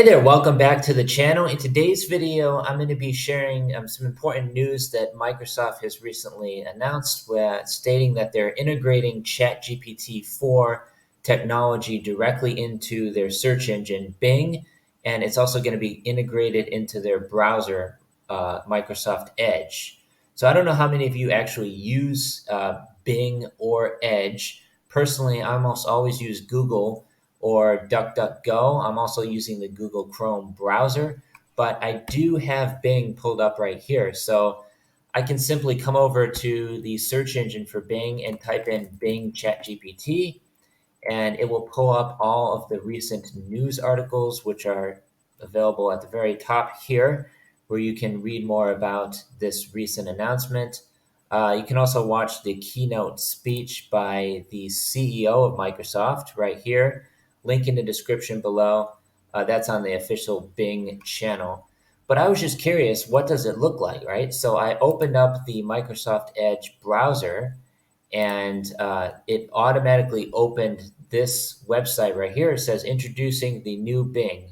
Hey there, welcome back to the channel. In today's video, I'm going to be sharing some important news that Microsoft has recently announced, stating that they're integrating ChatGPT-4 technology directly into their search engine, Bing, and it's also going to be integrated into their browser, Microsoft Edge. So I don't know how many of you actually use Bing or Edge. Personally, I almost always use Google or DuckDuckGo. I'm also using the Google Chrome browser, but I do have Bing pulled up right here. So I can simply come over to the search engine for Bing and type in Bing ChatGPT, and it will pull up all of the recent news articles, which are available at the very top here, where you can read more about this recent announcement. You can also watch the keynote speech by the CEO of Microsoft right here. Link in the description below. That's on the official Bing channel. But I was just curious, what does it look like, right? So I opened up the Microsoft Edge browser, and it automatically opened this website right here. It says introducing the new Bing,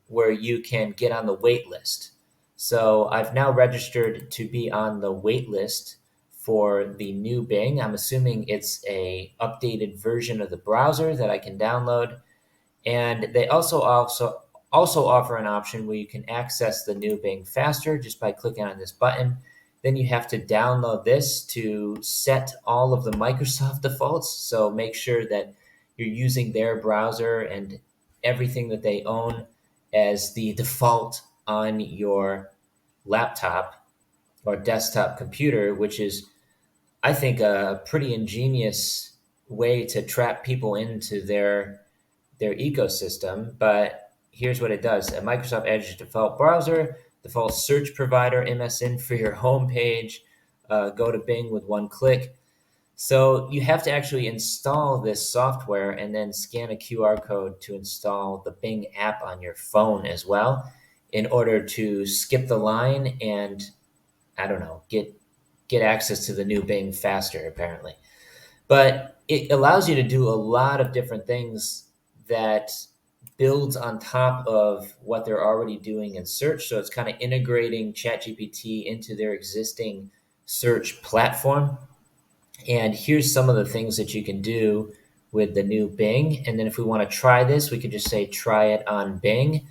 where you can get on the wait list. So I've now registered to be on the wait list for the new Bing. I'm assuming it's a updated version of the browser that I can download. And they also offer an option where you can access the new Bing faster just by clicking on this button. Then you have to download this to set all of the Microsoft defaults. So make sure that you're using their browser and everything that they own as the default on your laptop or desktop computer, which is, I think, a pretty ingenious way to trap people into their ecosystem. But here's what it does: a Microsoft Edge default browser, default search provider, MSN for your homepage. Go to Bing with one click. So you have to actually install this software and then scan a QR code to install the Bing app on your phone as well, in order to skip the line and, I don't know, get access to the new Bing faster, apparently. But it allows you to do a lot of different things that builds on top of what they're already doing in search. So it's kind of integrating ChatGPT into their existing search platform. And here's some of the things that you can do with the new Bing. And then if we want to try this, we could just say try it on Bing,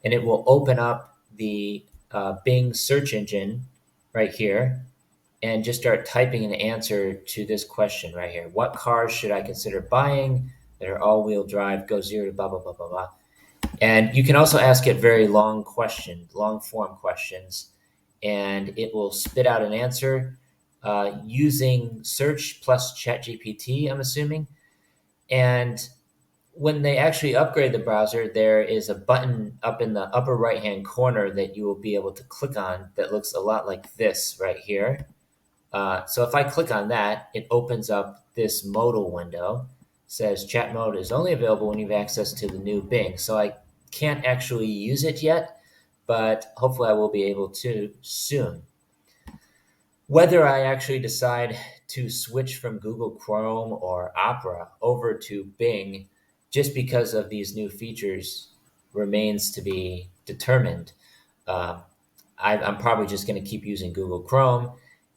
and it will open up the Bing search engine right here and just start typing an answer to this question right here. What cars should I consider buying that are all-wheel drive, go 0 to blah, blah, blah, blah, blah. And you can also ask it very long form questions, and it will spit out an answer using search plus ChatGPT, I'm assuming. And when they actually upgrade the browser, there is a button up in the upper right-hand corner that you will be able to click on that looks a lot like this right here. So if I click on that, it opens up this modal window. It says chat mode is only available when you have access to the new Bing. So I can't actually use it yet, but hopefully I will be able to soon. Whether I actually decide to switch from Google Chrome or Opera over to Bing just because of these new features remains to be determined. I'm probably just going to keep using Google Chrome.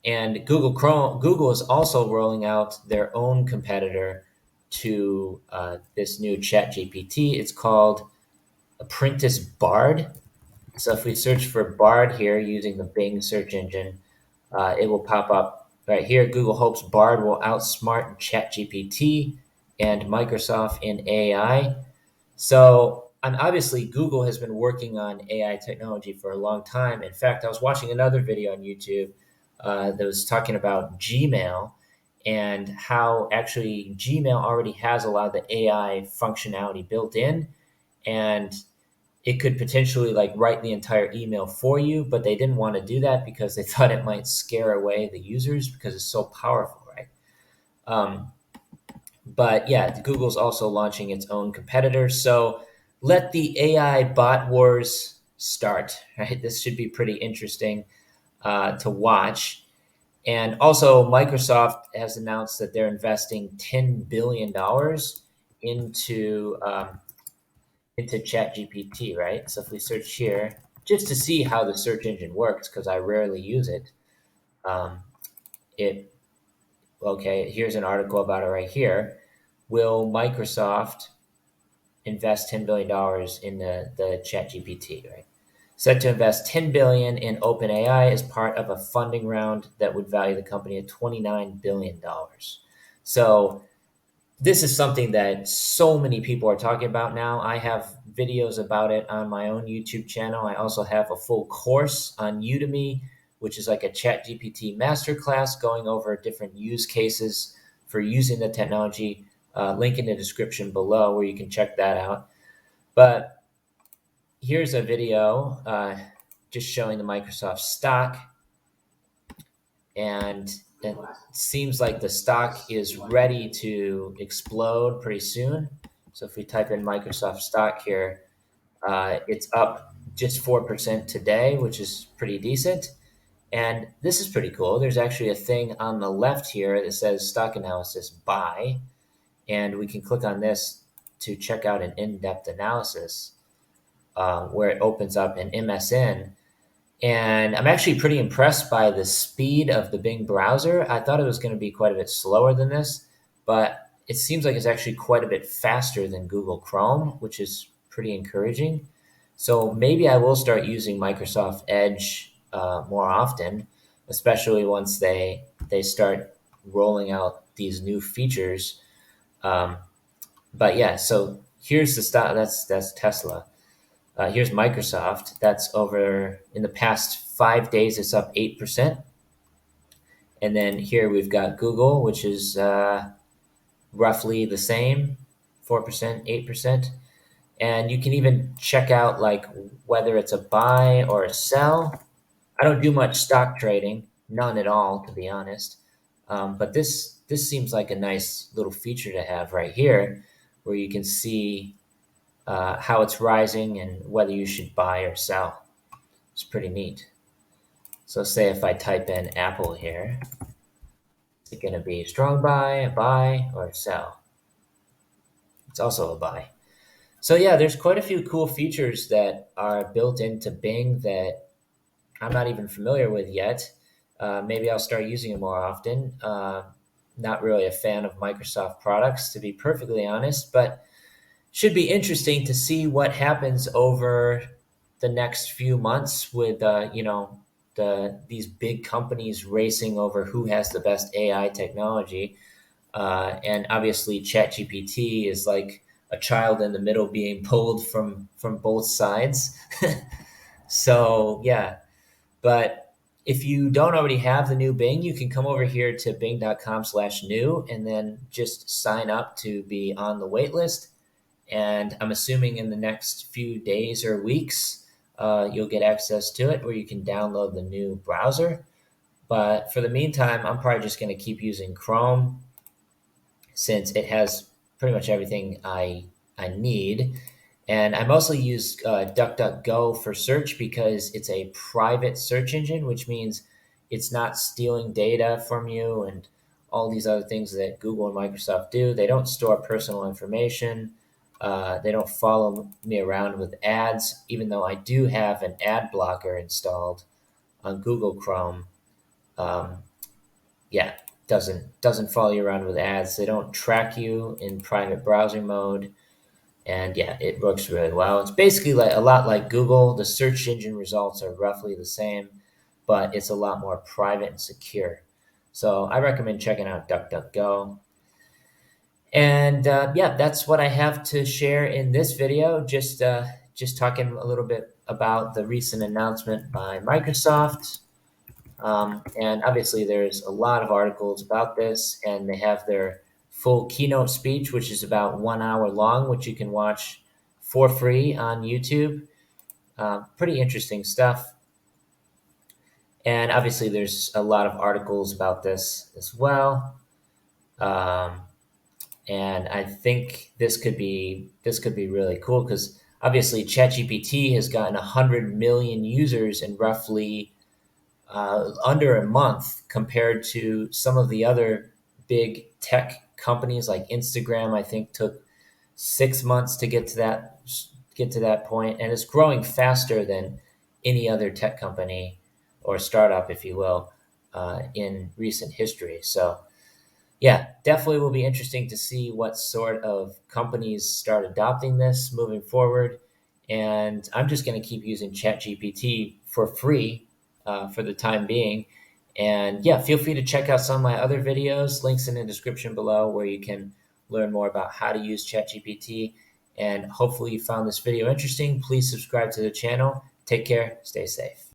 And Google is also rolling out their own competitor to this new ChatGPT. It's called Apprentice Bard. So if we search for Bard here using the Bing search engine, it will pop up right here. Google hopes Bard will outsmart ChatGPT and Microsoft in AI. So, and obviously, Google has been working on AI technology for a long time. In fact, I was watching another video on YouTube that was talking about Gmail and how actually Gmail already has a lot of the AI functionality built in, and it could potentially like write the entire email for you, but they didn't want to do that because they thought it might scare away the users because it's so powerful, right? But yeah, Google's also launching its own competitor. So let the AI bot wars start, right? This should be pretty interesting to watch. And also, Microsoft has announced that they're investing $10 billion into into ChatGPT, right? So if we search here, just to see how the search engine works, because I rarely use it, um, it okay, here's an article about it right here. Will Microsoft invest $10 billion in the ChatGPT, right? Set to invest $10 billion in OpenAI as part of a funding round that would value the company at $29 billion. So this is something that so many people are talking about now. I have videos about it on my own YouTube channel. I also have a full course on Udemy, which is like a ChatGPT masterclass going over different use cases for using the technology. Link in the description below where you can check that out. But here's a video just showing the Microsoft stock, and it seems like the stock is ready to explode pretty soon. So if we type in Microsoft stock here, it's up just 4% today, which is pretty decent. And this is pretty cool. There's actually a thing on the left here that says stock analysis buy. And we can click on this to check out an in-depth analysis where it opens up an MSN. And I'm actually pretty impressed by the speed of the Bing browser. I thought it was going to be quite a bit slower than this, but it seems like it's actually quite a bit faster than Google Chrome, which is pretty encouraging. So maybe I will start using Microsoft Edge more often, especially once they start rolling out these new features. But yeah, so here's the stock. That's Tesla. Here's Microsoft. That's over in the past 5 days, it's up 8%. And then here we've got Google, which is roughly the same, 4%, 8%. And you can even check out like whether it's a buy or a sell. I don't do much stock trading, none at all, to be honest. But this seems like a nice little feature to have right here, where you can see how it's rising and whether you should buy or sell. It's pretty neat. So say if I type in Apple here, is it going to be strong buy, a buy, or a sell? It's also a buy. So yeah, there's quite a few cool features that are built into Bing that I'm not even familiar with yet. Maybe I'll start using it more often. Not really a fan of Microsoft products, to be perfectly honest, but should be interesting to see what happens over the next few months with these big companies racing over who has the best AI technology. And obviously ChatGPT is like a child in the middle being pulled from both sides. So yeah, but if you don't already have the new Bing, you can come over here to bing.com/new and then just sign up to be on the wait list. And I'm assuming in the next few days or weeks, you'll get access to it where you can download the new browser. But for the meantime, I'm probably just going to keep using Chrome since it has pretty much everything I need. And I mostly use DuckDuckGo for search because it's a private search engine, which means it's not stealing data from you and all these other things that Google and Microsoft do. They don't store personal information. They don't follow me around with ads, even though I do have an ad blocker installed on Google Chrome. Um, yeah, doesn't follow you around with ads. They don't track you in private browsing mode, and yeah, it works really well. It's basically like a lot like Google. The search engine results are roughly the same, but it's a lot more private and secure. So I recommend checking out DuckDuckGo. And yeah, that's what I have to share in this video. Just talking a little bit about the recent announcement by Microsoft. And obviously, there's a lot of articles about this, and they have their full keynote speech, which is about 1 hour long, which you can watch for free on YouTube. Pretty interesting stuff. And obviously, there's a lot of articles about this as well. And I think this could be really cool because obviously ChatGPT has gotten 100 million users in roughly under a month compared to some of the other big tech companies like Instagram. I think took 6 months to get get to that point, and it's growing faster than any other tech company or startup, if you will, in recent history. So yeah, definitely will be interesting to see what sort of companies start adopting this moving forward. And I'm just going to keep using ChatGPT for free for the time being. And yeah, feel free to check out some of my other videos, links in the description below, where you can learn more about how to use ChatGPT. And hopefully you found this video interesting. Please subscribe to the channel. Take care. Stay safe.